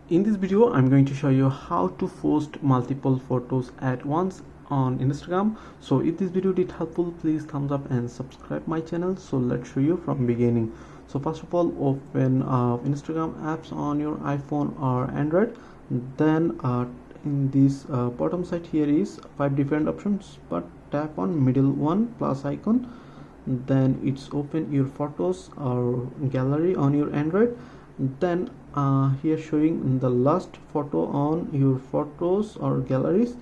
In this video, I'm going to show you how to post multiple photos at once on Instagram. So if this video did helpful, please thumbs up and subscribe my channel. So let's show you from beginning. So first of all, open Instagram apps on your iPhone or Android. Then in this bottom side here is 5 different options, but tap on middle one plus icon. Then it's open your photos or gallery on your Android. Then here showing the last photo on your photos or galleries,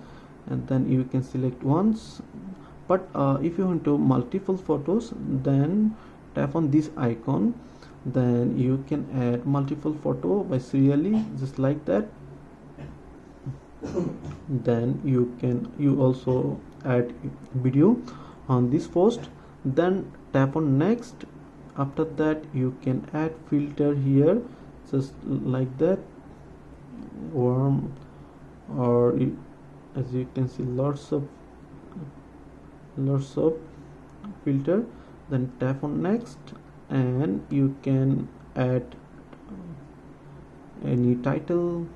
and then you can select once. But if you want to multiple photos, then tap on this icon. Then you can add multiple photo by serially, just like that. Then you also add video on this post. Then tap on next. After that you can add filter here, just like that, warm, or as you can see lots of filter. Then tap on next, and you can add any title.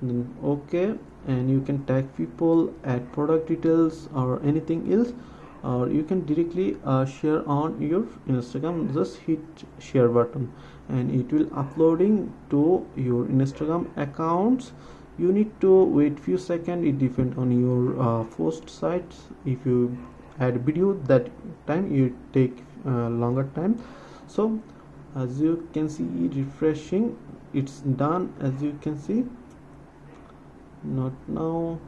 Then okay, and you can tag people, add product details or anything else, or you can directly share on your Instagram. Just hit share button and it will uploading to your Instagram accounts. You need to wait few seconds. It depends on your post sites. If you add video, that time it take longer time. So as you can see, refreshing, it's done. As you can see, not now.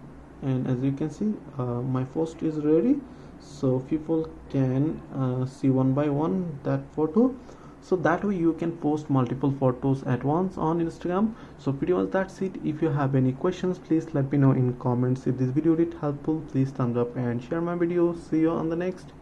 And as you can see, my post is ready, so people can see one by one that photo. So that way you can post multiple photos at once on Instagram. So pretty much that's it. If you have any questions, please let me know in comments. If this video did helpful, please thumbs up and share my video. See you on the next.